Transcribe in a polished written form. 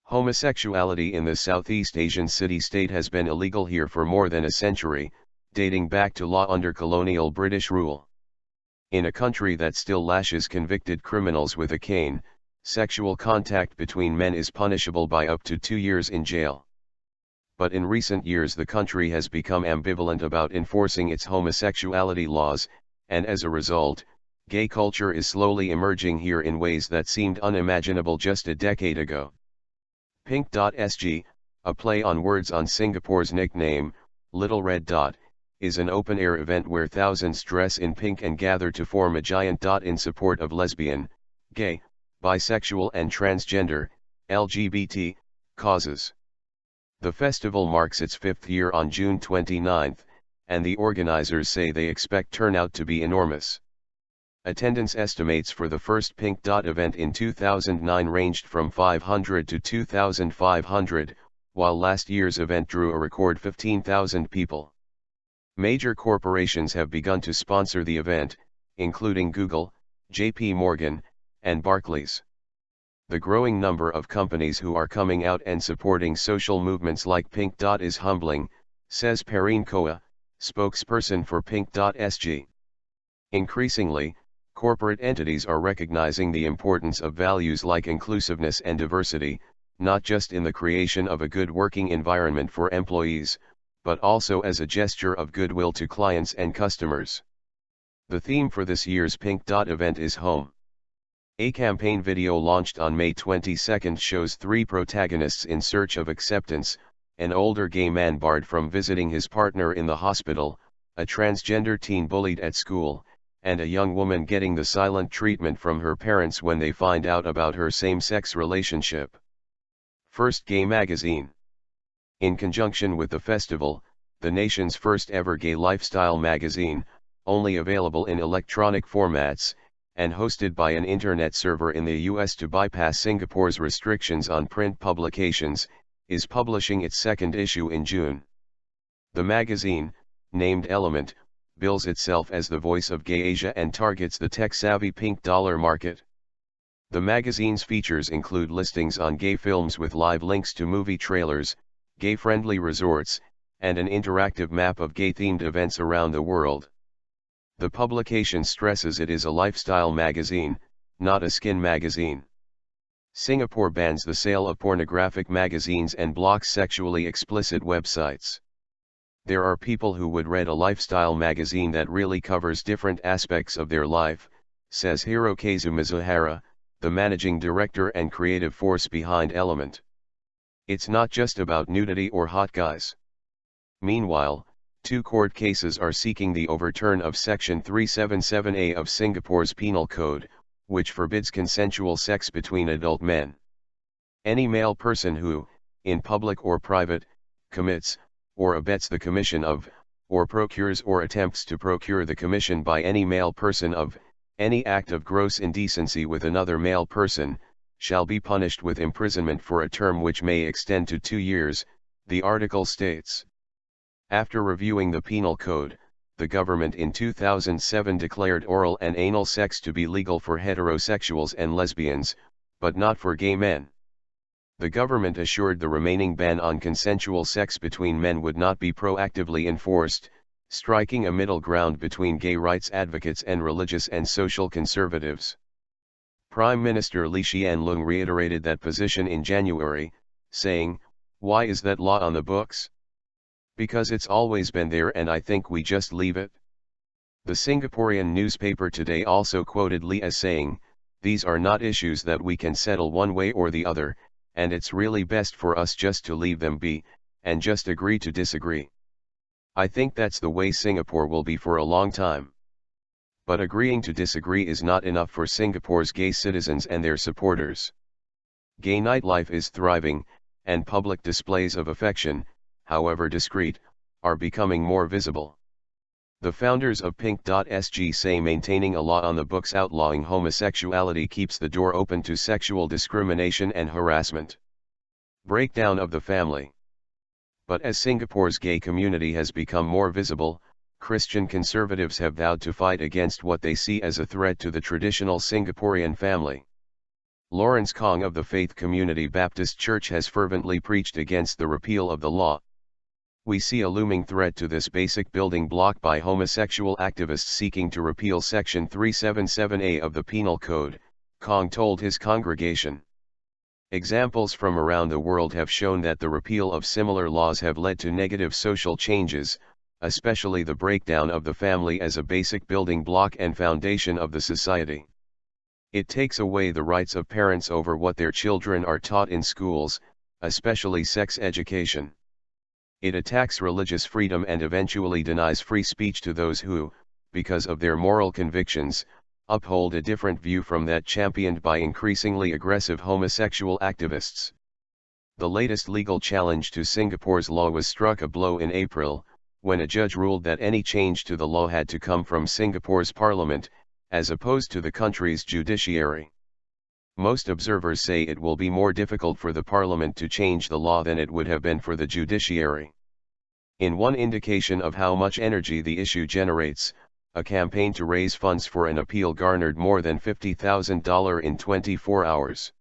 Homosexuality in the Southeast Asian city-state has been illegal here for more than a century, dating back to law under colonial British rule. In a country that still lashes convicted criminals with a cane, sexual contact between men is punishable by up to 2 years in jail. But in recent years the country has become ambivalent about enforcing its homosexuality laws, and as a result, gay culture is slowly emerging here in ways that seemed unimaginable just a decade ago. Pink.sg, a play on words on Singapore's nickname, Little Red Dot, is an open-air event where thousands dress in pink and gather to form a giant dot in support of lesbian, gay, bisexual and transgender, LGBT, causes. The festival marks its 5th year on June 29, and the organizers say they expect turnout to be enormous. Attendance estimates for the first Pink Dot event in 2009 ranged from 500 to 2,500, while last year's event drew a record 15,000 people. Major corporations have begun to sponsor the event, including Google, JP Morgan, and Barclays. The growing number of companies who are coming out and supporting social movements like Pink Dot is humbling, says Perrine Koa, spokesperson for Pink.sg. Increasingly, corporate entities are recognizing the importance of values like inclusiveness and diversity, not just in the creation of a good working environment for employees, but also as a gesture of goodwill to clients and customers. The theme for this year's Pink Dot event is home. A campaign video launched on May 22 shows 3 protagonists in search of acceptance: an older gay man barred from visiting his partner in the hospital, a transgender teen bullied at school, and a young woman getting the silent treatment from her parents when they find out about her same-sex relationship. First Gay Magazine. In conjunction with the festival, the nation's first ever gay lifestyle magazine, only available in electronic formats, and hosted by an internet server in the US to bypass Singapore's restrictions on print publications, is publishing its 2nd issue in June. The magazine, named Element, bills itself as the voice of gay Asia and targets the tech-savvy pink dollar market. The magazine's features include listings on gay films with live links to movie trailers, gay-friendly resorts, and an interactive map of gay-themed events around the world. The publication stresses it is a lifestyle magazine, not a skin magazine. Singapore bans the sale of pornographic magazines and blocks sexually explicit websites. There are people who would read a lifestyle magazine that really covers different aspects of their life, says Hirokazu Mizuhara, the managing director and creative force behind Element. It's not just about nudity or hot guys. Meanwhile, 2 court cases are seeking the overturn of Section 377A of Singapore's Penal Code, which forbids consensual sex between adult men. Any male person who, in public or private, commits, or abets the commission of, or procures or attempts to procure the commission by any male person of, any act of gross indecency with another male person, shall be punished with imprisonment for a term which may extend to 2 years, the article states. After reviewing the Penal Code, the government in 2007 declared oral and anal sex to be legal for heterosexuals and lesbians, but not for gay men. The government assured the remaining ban on consensual sex between men would not be proactively enforced, striking a middle ground between gay rights advocates and religious and social conservatives. Prime Minister Lee Hsien Loong reiterated that position in January, saying, "Why is that law on the books? Because it's always been there and I think we just leave it." The Singaporean newspaper Today also quoted Lee as saying, "These are not issues that we can settle one way or the other, and it's really best for us just to leave them be, and just agree to disagree. I think that's the way Singapore will be for a long time." But agreeing to disagree is not enough for Singapore's gay citizens and their supporters. Gay nightlife is thriving, and public displays of affection, however discreet, are becoming more visible. The founders of Pink.sg say maintaining a law on the books outlawing homosexuality keeps the door open to sexual discrimination and harassment. Breakdown of the family. But as Singapore's gay community has become more visible, Christian conservatives have vowed to fight against what they see as a threat to the traditional Singaporean family. Lawrence Kong of the Faith Community Baptist Church has fervently preached against the repeal of the law. We see a looming threat to this basic building block by homosexual activists seeking to repeal Section 377A of the Penal Code, Kong told his congregation. Examples from around the world have shown that the repeal of similar laws have led to negative social changes, especially the breakdown of the family as a basic building block and foundation of the society. It takes away the rights of parents over what their children are taught in schools, especially sex education. It attacks religious freedom and eventually denies free speech to those who, because of their moral convictions, uphold a different view from that championed by increasingly aggressive homosexual activists. The latest legal challenge to Singapore's law was struck a blow in April, when a judge ruled that any change to the law had to come from Singapore's parliament, as opposed to the country's judiciary. Most observers say it will be more difficult for the parliament to change the law than it would have been for the judiciary. In one indication of how much energy the issue generates, a campaign to raise funds for an appeal garnered more than $50,000 in 24 hours.